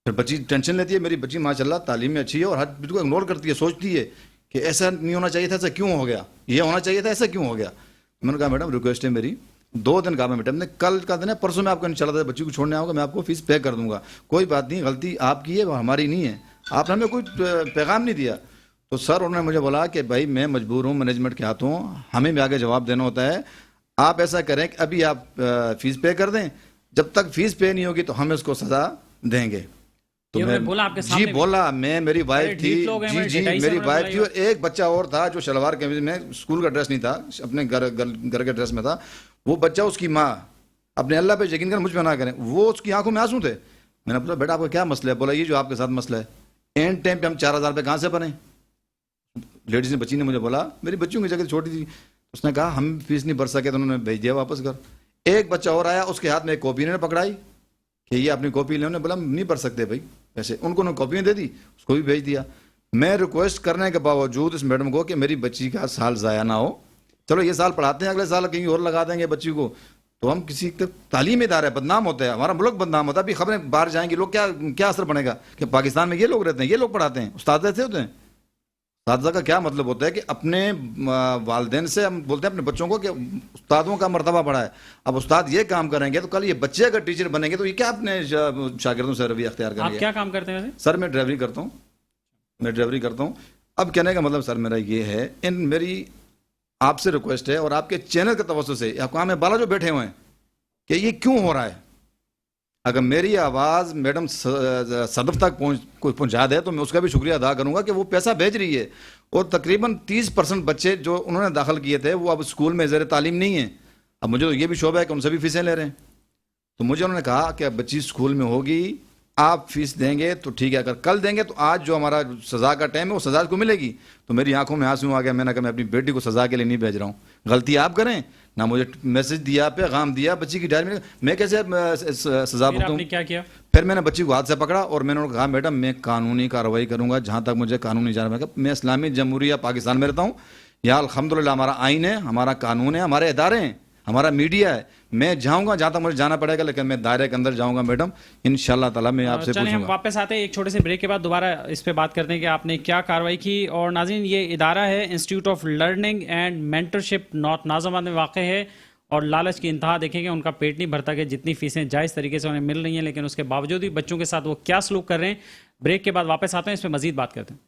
Speaker 6: پھر بچی ٹینشن لیتی ہے. میری بچی ماشاءاللہ تعلیم میں اچھی ہے اور ہر چیز کو اگنور کرتی ہے, سوچتی ہے کہ ایسا نہیں ہونا چاہیے تھا, ایسا کیوں ہو گیا, یہ ہونا چاہیے تھا, ایسا کیوں ہو گیا. میں نے کہا میڈم ریکویسٹ ہے میری 2 دن کا میڈم نے کل کا دن ہے, پرسوں میں آپ کو انشاءاللہ تعالی بچی کو چھوڑنے آؤں گا, میں آپ کو فیس پے کر دوں گا, کوئی بات نہیں, غلطی آپ کی ہے وہ ہماری نہیں ہے, آپ نے ہمیں کوئی پیغام نہیں دیا. تو سر انہوں نے مجھے بولا کہ بھائی میں مجبور ہوں, مینجمنٹ کے ہاتھوں, ہمیں بھی آگے جواب دینا ہوتا ہے. آپ ایسا کریں کہ ابھی آپ فیس پے کر دیں, جب تک فیس پے نہیں ہوگی تو ہم اس کو سزا دیں گے. تو
Speaker 1: انہوں نے بولا آپ کے سامنے
Speaker 6: جی بولا, میں میری وائف تھی, جی میری وائف تھی, اور ایک بچہ اور تھا جو شلوار قمیض میں, اسکول کا ڈریس نہیں تھا, اپنے گھر کے ڈریس میں تھا. وہ بچہ, اس کی ماں, اپنے اللہ پہ یقین کریں, مجھ پہ نہ کریں, وہ اس کی آنکھوں میں آنسو تھے. میں نے بولا بیٹا آپ کا کیا مسئلہ ہے؟ بولا یہ جو آپ کے ساتھ مسئلہ ہے, اینڈ ٹائم پہ ہم 4,000 روپے کہاں سے بنے. لیڈیز نے, بچی نے مجھے بولا, میری بچیوں کی جگہ چھوٹی تھی, اس نے کہا ہم فیس نہیں بھر سکے تو انہوں نے بھیج دیا واپس گھر. ایک بچہ اور آیا, اس کے ہاتھ میں ایک کاپی نے پکڑائی کہ یہ اپنی کاپی لیں, انہوں نے بولا نہیں بھر سکتے بھائی پیسے, ان کو کاپیاں دے دی, اس کو بھی بھیج دیا. میں ریکویسٹ کرنے کے باوجود اس میڈم کو کہ میری بچی کا سال ضائع نہ ہو, چلو یہ سال پڑھاتے ہیں, اگلے سال کہیں اور لگا دیں گے بچی کو, تو ہم کسی تعلیمی ادارے بدنام ہوتا ہے, ہمارا ملک بدنام ہوتا ہے. ابھی خبریں باہر جائیں گی, لوگ کیا اثر بنے گا کہ پاکستان میں یہ لوگ رہتے ہیں, یہ لوگ پڑھاتے ہیں, استاد ایسے ہوتے ہیں. اساتذہ کا کیا مطلب ہوتا ہے کہ اپنے والدین سے ہم بولتے ہیں اپنے بچوں کو کہ استادوں کا مرتبہ بڑھا ہے. اب استاد یہ کام کریں گے تو کل یہ بچے اگر ٹیچر بنیں گے تو یہ کیا اپنے شاگردوں سے رویہ اختیار کریں گے.
Speaker 1: آپ کیا کام کرتے ہیں ویسے؟
Speaker 6: سر میں ڈرائیوری کرتا ہوں. اب کہنے کا مطلب سر میرا یہ ہے, میری آپ سے ریکویسٹ ہے اور آپ کے چینل کے توسط سے, آپ کام ہے بالا جو بیٹھے ہوئے ہیں, کہ یہ کیوں ہو رہا ہے. اگر میری آواز میڈم صدر تک پہنچا دے تو میں اس کا بھی شکریہ ادا کروں گا کہ وہ پیسہ بھیج رہی ہے. اور تقریباً 30% بچے جو انہوں نے داخل کیے تھے وہ اب اسکول میں زیر تعلیم نہیں ہیں. اب مجھے تو یہ بھی شعبہ ہے کہ ان سے بھی فیسیں لے رہے ہیں. تو مجھے انہوں نے کہا کہ اب بچی اسکول میں ہوگی, آپ فیس دیں گے تو ٹھیک ہے, اگر کل دیں گے تو آج جو ہمارا سزا کا ٹائم ہے وہ سزا کو ملے گی. تو میری آنکھوں میں آنسو آ گیا. میں نے کہا میں اپنی بیٹی کو سزا کے لیے نہیں بھیج رہا ہوں, غلطی آپ کریں نہ, مجھے میسج دیا, پیغام دیا, بچی کی ڈائری میں کیسے سزا بھگتوں.
Speaker 1: کیا کیا؟
Speaker 6: پھر میں نے بچی کو ہاتھ سے پکڑا اور میں نے کہا میڈم میں قانونی کارروائی کروں گا جہاں تک مجھے قانونی جانا پڑے گا. میں اسلامی جمہوریہ پاکستان میں رہتا ہوں, یہاں الحمدللہ ہمارا آئین ہے, ہمارا قانون ہے, ہمارے ادارے ہیں, ہمارا میڈیا ہے. میں جاؤں گا جہاں تک مجھے جانا پڑے گا, لیکن میں دائرے کے اندر جاؤں گا میڈم, انشاءاللہ تعالی میں آپ سے
Speaker 1: چلیں
Speaker 6: پوچھوں
Speaker 1: ہم
Speaker 6: گا.
Speaker 1: واپس آتے ہیں ایک چھوٹے سے بریک کے بعد, دوبارہ اس پہ بات کرتے ہیں کہ آپ نے کیا کارروائی کی. اور ناظرین یہ ادارہ ہے institute of learning and mentorship, north Nazimabad میں واقع ہے. اور لالچ کی انتہا دیکھیں گے, ان کا پیٹ نہیں بھرتا کہ جتنی فیسیں جائز طریقے سے انہیں مل رہی ہیں, لیکن اس کے باوجود بھی بچوں کے ساتھ وہ کیا سلوک کر رہے ہیں. بریک کے بعد واپس آتے ہیں, اس پہ مزید بات کرتے ہیں.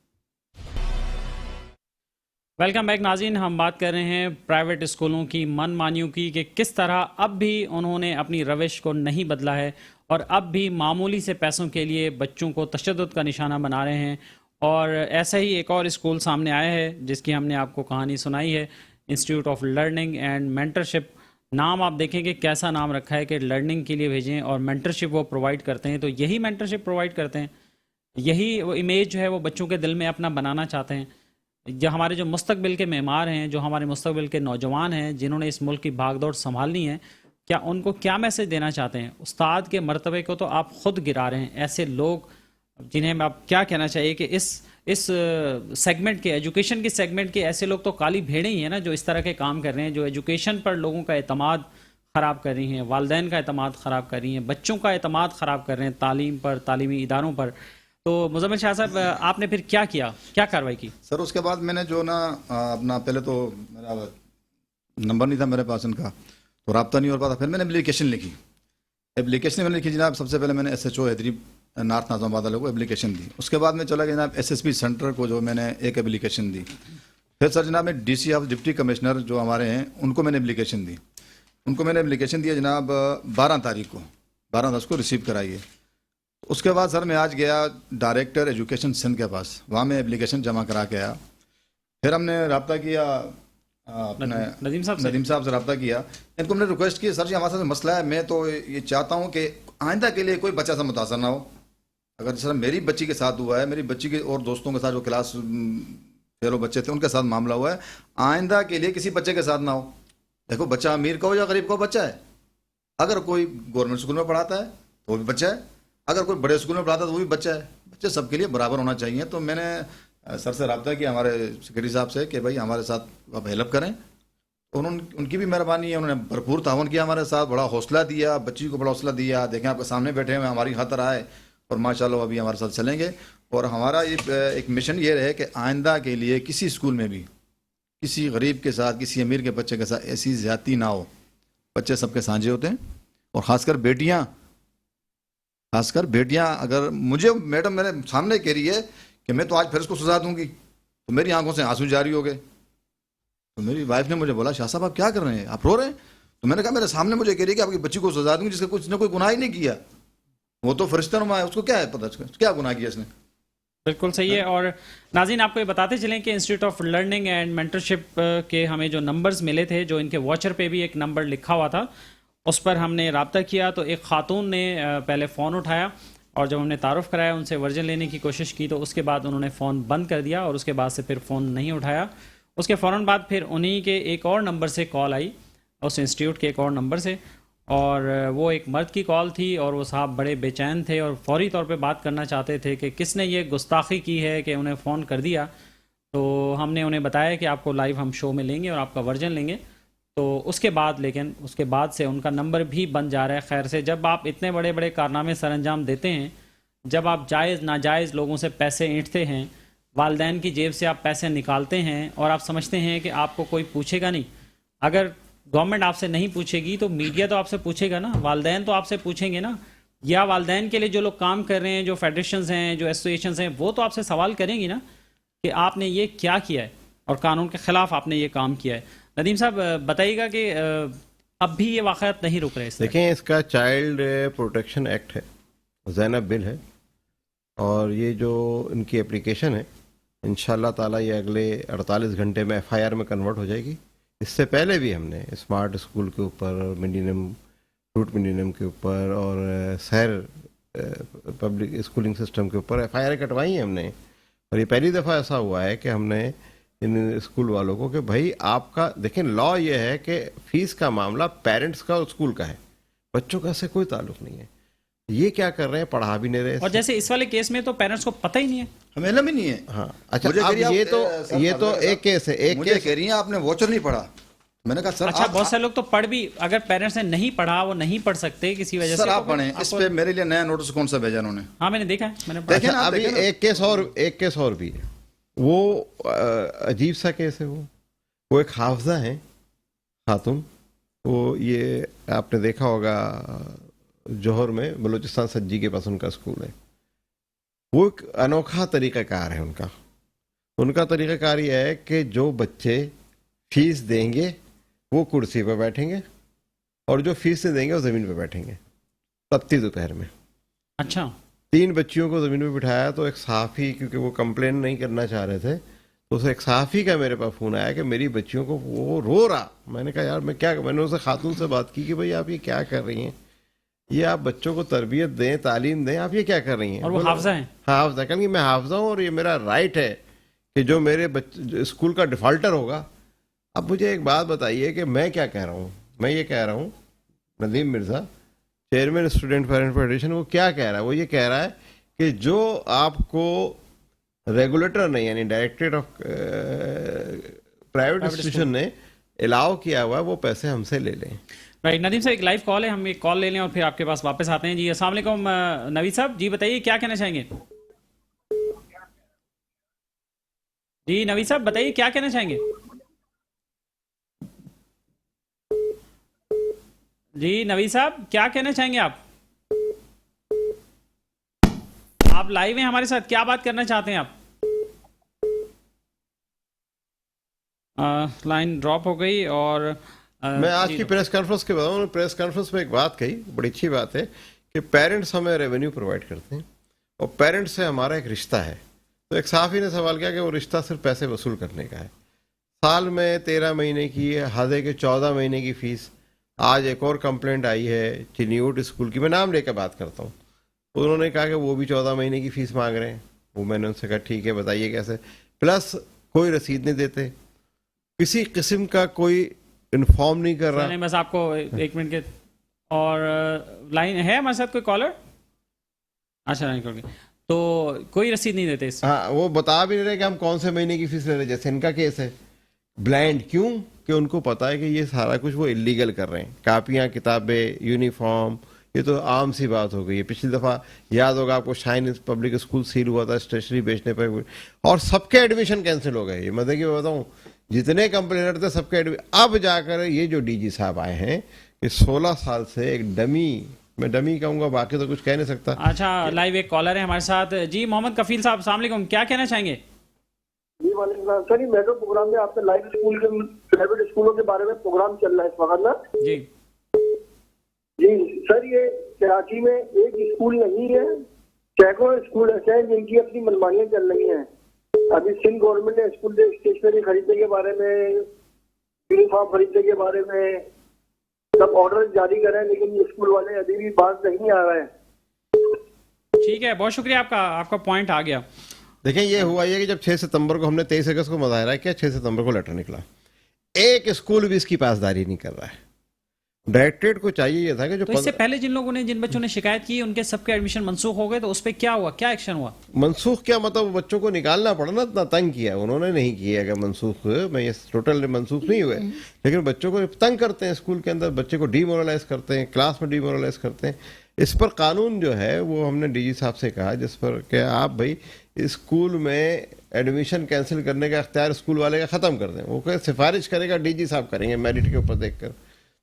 Speaker 1: ویلکم بیک ناظرین, ہم بات کر رہے ہیں پرائیویٹ اسکولوں کی من مانیوں کی, کہ کس طرح اب بھی انہوں نے اپنی روش کو نہیں بدلا ہے اور اب بھی معمولی سے پیسوں کے لیے بچوں کو تشدد کا نشانہ بنا رہے ہیں. اور ایسا ہی ایک اور اسکول سامنے آیا ہے جس کی ہم نے آپ کو کہانی سنائی ہے, institute of learning and mentorship. نام آپ دیکھیں کہ کیسا نام رکھا ہے کہ لرننگ کے لیے بھیجیں اور مینٹرشپ وہ پرووائڈ کرتے ہیں. تو یہی مینٹرشپ پرووائڈ کرتے ہیں, یہی وہ امیج جو ہے وہ بچوں کے دل میں اپنا بنانا چاہتے ہیں. جو ہمارے جو مستقبل کے معمار ہیں, جو ہمارے مستقبل کے نوجوان ہیں جنہوں نے اس ملک کی بھاگ دوڑ سنبھالنی ہے, کیا ان کو کیا میسج دینا چاہتے ہیں؟ استاد کے مرتبے کو تو آپ خود گرا رہے ہیں. ایسے لوگ جنہیں آپ کیا کہنا چاہیے کہ اس سیگمنٹ کے, ایجوکیشن کے سیگمنٹ کے ایسے لوگ تو کالی بھیڑیں ہی ہیں نا, جو اس طرح کے کام کر رہے ہیں, جو ایجوکیشن پر لوگوں کا اعتماد خراب کر رہی ہیں, والدین کا اعتماد خراب کر رہی ہیں, بچوں کا اعتماد خراب کر رہے ہیں تعلیم پر, تعلیمی اداروں پر. تو مزمل شاہ صاحب آپ نے پھر کیا کارروائی کی؟
Speaker 6: سر اس کے بعد میں نے جو نا اپنا, پہلے تو میرا نمبر نہیں تھا میرے پاس ان کا, تو رابطہ نہیں ہو پاتا. پھر میں نے اپلیکیشن لکھی میں نے لکھی جناب. سب سے پہلے میں نے SHO حیدری نارتھ ناظم آباد والوں کو اپلیکیشن دی. اس کے بعد میں چلا گیا جناب SSP سینٹر کو, جو میں نے ایک اپلیکیشن دی. پھر سر جناب میں DC آف ڈپٹی کمشنر جو ہمارے ہیں ان کو میں نے اپلیکیشن دی. ان کو میں نے اپلیکیشن دیا جناب 12 تاریخ کو, 12/10 کو ریسیو کرائیے. اس کے بعد سر میں آج گیا ڈائریکٹر ایجوکیشن سندھ کے پاس, وہاں میں اپلیکیشن جمع کرا کے آیا. پھر ہم نے رابطہ کیا
Speaker 1: नदीम साहब से?
Speaker 6: नदीम साहब से रब्ता किया, इनको हमने रिक्वेस्ट की, सर जी हमारे साथ मसला है, मैं तो ये चाहता हूँ कि आइंदा के लिए कोई बच्चा से मुतासर ना हो। अगर जैसा मेरी बच्ची के साथ हुआ है, मेरी बच्ची के और दोस्तों के साथ जो क्लास फेलो बच्चे थे उनके साथ मामला हुआ है, आइंदा के लिए किसी बच्चे के साथ ना हो। देखो बच्चा अमीर का हो या गरीब का हो, बच्चा है। अगर कोई गवर्नमेंट स्कूल में पढ़ाता है तो वो भी बच्चा है, अगर कोई बड़े स्कूल में पढ़ाता है तो वो भी बच्चा है। बच्चे सबके लिए बराबर होना चाहिए। तो मैंने सर से रब्ता किया हमारे सेक्रेटरी साहब से कि भाई हमारे साथ आप हेल्प करें, तो उन्होंने, उनकी भी मेहरबानी है, उन्होंने भरपूर तावन किया हमारे साथ, बड़ा हौसला दिया, बच्ची को बड़ा हौसला दिया। देखें आपके सामने बैठे हैं, हमारी खातर आए और माशाल्लाह अभी हमारे साथ चलेंगे। और हमारा ये एक मिशन ये रहे कि आइंदा के लिए किसी स्कूल में भी किसी गरीब के साथ, किसी अमीर के बच्चे के साथ ऐसी ज्यादती ना हो। बच्चे सबके साझे होते हैं, और खासकर बेटियां अगर मुझे मैडम मेरे सामने कह रही है कि मैं तो आज फिर इसको सजा दूंगी, तो मेरी आंखों से आंसू जारी हो गए। तो मेरी वाइफ ने मुझे बोला, शाह साहब आप क्या कर रहे हैं, आप रो रहे हैं? तो मैंने कहा मेरे सामने मुझे कह रही है कि आपकी बच्ची को सजा दूंगी जिसका कुछ ने कोई गुनाह ही नहीं किया, वो तो फरिश्ता है, उसको क्या है पता, क्या गुनाह किया इसने।
Speaker 1: बिल्कुल सही है। और नाज़रीन आपको ये बताते चलें कि institute of learning and mentorship के हमें जो नंबर्स मिले थे, जो इनके वॉचर पे भी एक नंबर लिखा हुआ था, उस पर हमने रब्ता किया तो एक खातून ने पहले फ़ोन उठाया और जब हमने तारुफ कराया, उनसे वर्जन लेने की कोशिश की, तो उसके बाद उन्होंने फ़ोन बंद कर दिया और उसके बाद से फिर फ़ोन नहीं उठाया। उसके फ़ौरन बाद फिर उन्हीं के एक और नंबर से कॉल आई, उस इंस्टीट्यूट के एक और नंबर से, और वो एक मर्द की कॉल थी और वो साहब बड़े बेचैन थे और फौरी तौर पे बात करना चाहते थे कि किसने ये गुस्ताखी की है कि उन्हें फ़ोन कर दिया। तो हमने उन्हें बताया कि आपको लाइव हम शो में लेंगे और आपका वर्जन लेंगे। तो उसके बाद से उनका नंबर भी बंद जा रहा है। खैर से जब आप इतने बड़े बड़े कारनामे सर अंजाम देते हैं, जब आप जायज़ नाजायज़ लोगों से पैसे ऐंठते हैं, वालदैन की जेब से आप पैसे निकालते हैं और आप समझते हैं कि आपको कोई पूछेगा नहीं, अगर गवर्नमेंट आपसे नहीं पूछेगी तो मीडिया तो आपसे पूछेगा ना, वालदैन तो आपसे पूछेंगे ना, या वालदैन के लिए जो लोग काम कर रहे हैं, जो फेडरेशंस हैं, जो एसोसिएशंस हैं, वो तो आपसे सवाल करेंगी ना कि आपने ये क्या किया है और कानून के ख़िलाफ़ आपने ये काम किया है। नदीम साहब बताइएगा कि अब भी ये वाक़यात नहीं रुक रहे।
Speaker 4: देखें, इसका चाइल्ड प्रोटेक्शन एक्ट है, ज़ैनब बिल है, और ये जो इनकी एप्लीकेशन है इंशाअल्लाह ताला ये अगले 48 घंटे में FIR में कन्वर्ट हो जाएगी। इससे पहले भी हमने स्मार्ट स्कूल के ऊपर, मिलीनियम रूट मिलीनियम के ऊपर और शहर पब्लिक स्कूलिंग सिस्टम के ऊपर FIR कटवाई है हमने। और ये पहली दफ़ा ऐसा हुआ है कि हमने इन स्कूल वालों को कि भाई आपका, देखें लॉ ये है कि फीस का मामला पेरेंट्स का और स्कूल का है, बच्चों का से कोई ताल्लुक नहीं है। ये क्या कर रहे हैं, पढ़ा भी नहीं रहे।
Speaker 1: और जैसे इस वाले केस में तो पेरेंट्स को पता ही नहीं है,
Speaker 6: हमें इल्म ही नहीं है।
Speaker 4: हाँ अच्छा, अब ये तो एक केस है, एक
Speaker 6: मुझे
Speaker 4: केस
Speaker 6: कह रही हैं आपने वॉचर नहीं पढ़ा। मैंने कहा सर
Speaker 1: अच्छा बहुत सारे लोग तो पढ़ भी, अगर पेरेंट्स ने नहीं पढ़ा, वो नहीं पढ़ सकते किसी वजह से,
Speaker 6: सर आप पढ़ें। इस पे मेरे लिए नया नोटिस कौन सा भेजा उन्होंने?
Speaker 1: हाँ मैंने देखा है, मैंने पढ़ा।
Speaker 4: अच्छा, अभी एक केस और भी है, वो अजीब सा केस है। वो एक हाफजा है खातून, वो ये आपने देखा होगा जौहर में बलूचिस्तान सज्जी के पास उनका स्कूल है। वो एक अनोखा तरीक़ाकार है उनका तरीक़ाकार ये है कि जो बच्चे फीस देंगे वो कुर्सी पर बैठेंगे और जो फीस नहीं देंगे वो ज़मीन पर बैठेंगे, तत्ती दोपहर में।
Speaker 1: अच्छा,
Speaker 4: 3 बच्चियों को ज़मीन पर बिठाया तो एक सहाफ़ी, क्योंकि वो कंप्लेन नहीं करना चाह रहे थे, तो उसे एक सहाफ़ी का मेरे पास फ़ोन आया कि मेरी बच्चियों को, वो रो रहा। मैंने कहा यार मैंने उसे खातून से बात की कि भाई आप ये क्या कर रही हैं, ये आप बच्चों को तरबियत दें, तालीम दें, आप ये क्या कर रही हैं।
Speaker 1: और वो हाफजा है?
Speaker 4: हाँ हाफजा। कहेंगे मैं हाफजा हूँ और ये मेरा राइट है कि जो मेरे स्कूल का डिफ़ॉल्टर होगा। अब मुझे एक बात बताइए कि मैं क्या कह रहा हूँ, मैं ये कह रहा हूँ, Nadeem Mirza chairman student parent federation, वो क्या कह रहा है, वो ये कह रहा है कि जो आपको रेगुलेटर नहीं, यानी डायरेक्टरेट ऑफ प्राइवेट इंस्टीट्यूशन ने अलाउ किया हुआ है, वो पैसे हमसे ले लें।
Speaker 1: राइट, नदीम साहब एक लाइव कॉल है, हम एक कॉल ले लें और फिर आपके पास वापस आते हैं। जी अस्सलाम वालेकुम नवीद साहब, जी बताइए क्या कहना चाहेंगे। जी नवीद साहब बताइए क्या कहना चाहेंगे। जी नवीद साहब क्या कहना चाहेंगे आप लाइव हैं हमारे साथ, क्या बात करना चाहते हैं आप। लाइन ड्रॉप हो गई। और
Speaker 4: मैं आज की प्रेस कॉन्फ्रेंस के बताऊँ, प्रेस कॉन्फ्रेंस में एक बात कही, बड़ी अच्छी बात है कि पेरेंट्स हमें रेवेन्यू प्रोवाइड करते हैं और पेरेंट्स से हमारा एक रिश्ता है। तो एक सहाफ़ी ने सवाल किया कि वो रिश्ता सिर्फ पैसे वसूल करने का है। साल में 13 महीने की है, हदे के 14 महीने की फीस। आज एक और कंप्लेंट आई है चिन्यूट स्कूल की, मैं नाम लेकर बात करता हूँ। उन्होंने कहा कि वो भी 14 महीने की फीस मांग रहे हैं। वो मैंने उनसे कहा ठीक है बताइए कैसे, प्लस कोई रसीद नहीं देते, किसी किस्म का कोई इन्फॉर्म नहीं कर रहा।
Speaker 1: चलिए बस आपको एक मिनट के और लाइन है हमारे साथ कोई कॉलर? अच्छा नहीं कॉल, तो कोई रसीद नहीं देते इससे।
Speaker 4: हाँ, वो बता भी नहीं रहे कि हम कौन से महीने की फीस ले रहे हैं। जैसे इनका केस है ब्लाइंड, क्यों कि उनको पता है कि ये सारा कुछ वो इलीगल कर रहे हैं। कापियां, किताबें, यूनिफॉर्म, ये तो आम सी बात हो गई है। पिछली दफ़ा याद होगा आपको, शाइन पब्लिक स्कूल सील हुआ था स्टेशनरी बेचने पर, और सबके एडमिशन कैंसिल हो गए। मतलब कि मैं बताऊँ, जितने कंप्लेनर थे सबके अब जाकर ये जो डीजी साहब आए हैं, ये 16 साल से एक डमी, मैं डमी कहूँगा, बाकी तो कुछ कह नहीं सकता।
Speaker 1: अच्छा, लाइव एक कॉलर है हमारे साथ जी, मोहम्मद कफील साहब, अस्सलाम वालेकुम, क्या कहना चाहेंगे?
Speaker 7: जी वालेकुम सर, ये मेट्रो प्रोग्राम में आपके लाइव स्कूल के प्राइवेट स्कूलों के बारे में प्रोग्राम चल रहा है इस वक्त ना।
Speaker 1: जी
Speaker 7: जी सर, ये कराची में एक स्कूल नहीं है, सैकड़ों स्कूल ऐसे हैं जिनकी अपनी मनमानियां चल रही हैं। अभी सिंध गवर्नमेंट ने स्कूल से स्टेशनरी खरीदने के बारे में, यूनिफॉर्म खरीदने के बारे में सब ऑर्डर जारी करे हैं, लेकिन ये स्कूल वाले अभी भी बात नहीं आ रहे हैं।
Speaker 1: ठीक है, बहुत शुक्रिया आपका, आपका पॉइंट आ गया।
Speaker 4: देखें, ये हुआ ये कि जब 6 सितंबर को हमने 23 अगस्त को मुजाहरा किया, 6 सितंबर को लेटर निकला, एक स्कूल भी इसकी पासदारी नहीं कर रहा है। डायरेक्टरेट को चाहिए ये था कि जो
Speaker 1: तो इससे पहले जिन बच्चों ने शिकायत की उनके सबके एडमिशन मंसूख हो गए, तो उस पर क्या हुआ, क्या एक्शन हुआ?
Speaker 4: मनसूख क्या, मतलब बच्चों को निकालना पड़ा ना, इतना तंग किया उन्होंने। नहीं किया अगर मनसूख, मैं ये टोटल मनसूख नहीं हुए, लेकिन बच्चों को तंग करते हैं स्कूल के अंदर, बच्चे को डीमोरलाइज करते हैं, क्लास में डीमोरलाइज करते हैं। इस पर कानून जो है वो हमने डीजी साहब से कहा, जिस पर कि आप भाई स्कूल में एडमिशन कैंसिल करने का अख्तियार स्कूल वाले का ख़त्म कर दें। वो सिफारिश करेगा, डीजी साहब करेंगे मेरिट के ऊपर देखकर,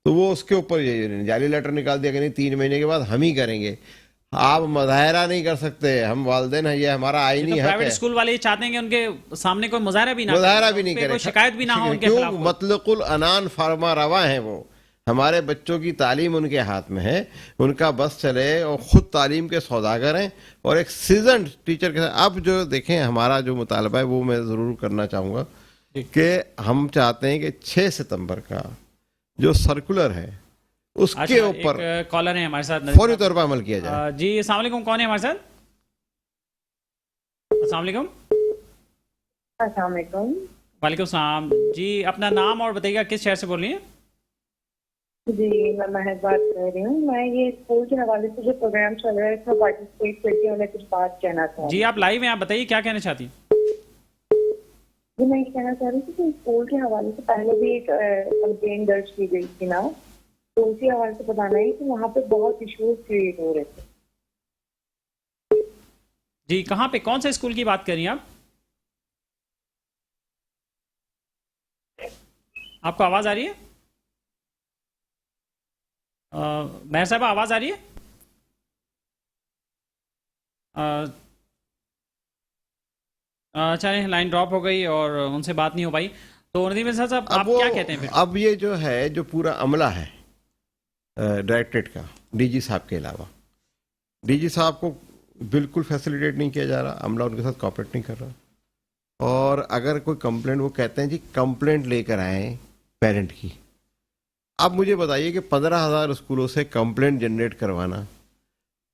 Speaker 4: तो वो उसके ऊपर ये जाली लेटर निकाल दिया कि नहीं 3 महीने के बाद हम ही करेंगे, आप मुजाहरा नहीं कर सकते, हम वालिदैन हैं, ये हमारा आईनी हक है।
Speaker 1: प्राइवेट स्कूल वाले ये चाहते हैं कि उनके सामने कोई मुजाहरा भी ना
Speaker 4: नहीं
Speaker 1: करे,
Speaker 4: करे,
Speaker 1: कोई शिकायत भी ना हो उनके
Speaker 4: क्यों?
Speaker 1: खिलाफ।
Speaker 4: मतलकुल अनान फरमा रवा है वो, हमारे बच्चों की तालीम उनके हाथ में है, उनका बस चले, और खुद तालीम के सौदागर हैं और एक सीजन्ड टीचर के साथ। अब जो देखें, हमारा जो मुतालबा है वो मैं ज़रूर करना चाहूँगा कि हम चाहते हैं कि 6 सितंबर का जो सर्कुलर है उसके ऊपर
Speaker 1: कॉलर है हमारे साथ,
Speaker 4: फौरी तौर पर अमल किया जाए।
Speaker 1: जी अस्सलाम वालेकुम, कौन है हमारे साथ? अस्सलाम वालेकुम।
Speaker 8: अस्सलाम वालेकुम।
Speaker 1: वालेकुम सलाम जी, अपना नाम और बताइएगा, किस शहर से बोल रही हैं?
Speaker 8: जी मैं महक बात कर रही हूँ। मैं ये स्कूल के हवाले से जो प्रोग्राम चल रहा है इसमें पार्टिसिपेट करके उन्हें कुछ बात कहना चाहूँ।
Speaker 1: जी आप लाइव हैं, आप बताइए क्या कहना चाहती हैं?
Speaker 8: जी मैं ये कहना चाह रही थी कि स्कूल के हवाले से पहले भी एक कंप्लेन दर्ज की गई थी ना, तो उसी हवाले से बताना है कि वहाँ पे बहुत इश्यूज क्रिएट हो रहे थे।
Speaker 1: जी कहाँ पे, कौन से स्कूल की बात कर रही हैं आप? आपको आवाज आ रही है? मेहर साहब आवाज आ रही है? चलिए लाइन ड्रॉप हो गई और उनसे बात नहीं हो पाई। तो नदीम साहब आप क्या कहते हैं फिर?
Speaker 4: अब ये जो है, जो पूरा अमला है डायरेक्टरेट का, डीजी साहब के अलावा, डीजी साहब को बिल्कुल फैसिलिटेट नहीं किया जा रहा, अमला उनके साथ कॉपरेट नहीं कर रहा। और अगर कोई कंप्लेंट, वो कहते हैं जी कंप्लेंट लेकर आए पेरेंट की। अब मुझे बताइए कि 15,000 स्कूलों से कंप्लेंट जनरेट करवाना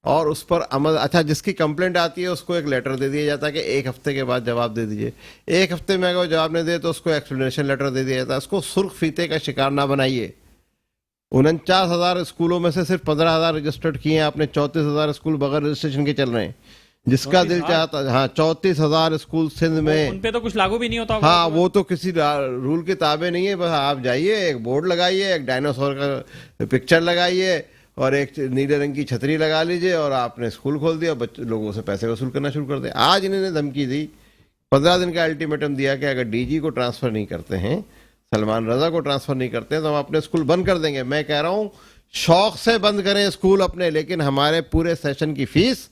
Speaker 4: और उस पर अमल, अच्छा जिसकी कंप्लेंट आती है उसको एक लेटर दे दिया जाता है कि 1 हफ्ते के बाद जवाब दे दीजिए। 1 हफ्ते में अगर जवाब नहीं दे तो उसको एक्सप्लेनेशन लेटर दे दिया जाता है। उसको सुर्ख फीते का शिकार ना बनाइए। 49,000 स्कूलों में से सिर्फ 15,000 रजिस्टर्ड किए हैं आपने, 34,000 स्कूल बगैर रजिस्ट्रेशन के चल रहे हैं। जिसका दिल चाहता, हाँ 34,000 स्कूल सिंध में,
Speaker 1: उन पे तो कुछ लागू भी नहीं होता होगा।
Speaker 4: हाँ वो तो किसी रूल के ताबे नहीं है। बस आप जाइए, एक बोर्ड लगाइए, एक डायनासोर का पिक्चर लगाइए और एक नीले रंग की छतरी लगा लीजिए और आपने स्कूल खोल दिया, बच्चों लोगों से पैसे वसूल करना शुरू कर दिया। आज इन्होंने धमकी दी, 15 दिन का अल्टीमेटम दिया कि अगर डीजी को ट्रांसफर नहीं करते हैं, सलमान रजा को ट्रांसफर नहीं करते हैं, तो हम अपने स्कूल बंद कर देंगे। मैं कह रहा हूँ शौक से बंद करें स्कूल अपने, लेकिन हमारे पूरे सेशन की फीस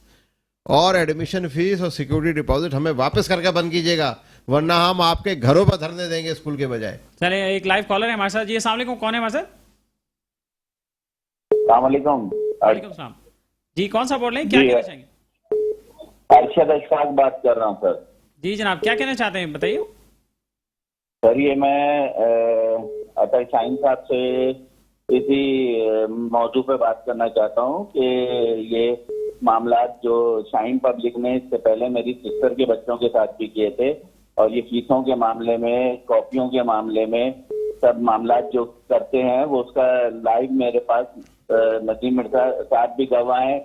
Speaker 4: और एडमिशन फीस और सिक्योरिटी डिपॉजिट हमें वापस करके बंद कीजिएगा, वरना हम आपके घरों पर धरने देंगे स्कूल के बजाय।
Speaker 1: चले एक लाइव कॉलर है हमारे साथ जी। अस्सलाम वालेकुम, कौन है हमारे साथ? वालेकुम सलाम जी, कौन सा बोल रहे हैं, क्या कहना चाहेंगे?
Speaker 9: अरशद अशफाक बात कर रहा हूँ सर।
Speaker 1: जी जनाब, क्या कहना चाहते हैं बताइए।
Speaker 9: سر یہ میں اٹل شاہین صاحب سے اسی موضوع پہ بات کرنا چاہتا ہوں کہ یہ معاملات جو شاہین پبلک نے اس سے پہلے میری سسٹر کے بچوں کے ساتھ بھی کیے تھے، اور یہ فیسوں کے معاملے میں، کاپیوں کے معاملے میں سب معاملات جو کرتے ہیں وہ اس کا لائیو میرے پاس نسیم مرزا صاحب بھی گواہ ہیں،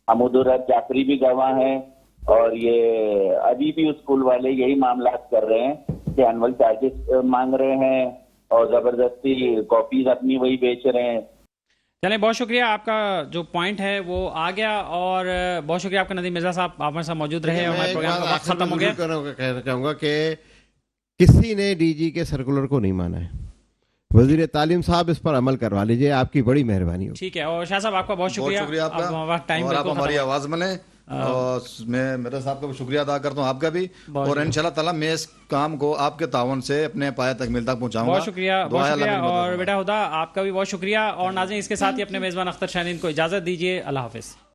Speaker 9: حمود الرحمن جعفری بھی گواہ ہیں، اور یہ ابھی بھی اسکول والے یہی معاملات کر رہے ہیں کہ اینول چارجز مانگ رہے ہیں اور زبردستی کاپیز اپنی وہی بیچ رہے ہیں۔
Speaker 1: چلیں، بہت شکریہ، آپ کا جو پوائنٹ ہے وہ آ گیا، اور بہت شکریہ آپ کا ندیم مرزا صاحب، آپ ہمارے ساتھ موجود رہے اور ہمارے پروگرام کا وقت ختم ہو گیا۔
Speaker 4: کہنا چاہوں گا کہ کسی نے ڈی جی کے سرکولر کو نہیں مانا ہے، وزیر تعلیم صاحب اس پر عمل کروا لیجئے، آپ کی بڑی مہربانی ہوگی۔
Speaker 1: ٹھیک ہے، اور شاہ صاحب آپ کا بہت شکریہ،
Speaker 6: آپ کا، اور آپ ہماری آواز بنیں، اور میں میرے صاحب کا بھی شکریہ ادا کرتا ہوں، آپ کا بھی، اور انشاءاللہ تعالیٰ میں اس کام کو آپ کے تعاون سے اپنے پایہ تکمیل تک پہنچاؤں گا۔
Speaker 1: بہت شکریہ، بہت شکریہ، اور بیٹا ہدا آپ کا بھی بہت شکریہ، اور ناظرین اس کے ساتھ ہی اپنے میزبان اختر شاہین کو اجازت دیجیے، اللہ حافظ۔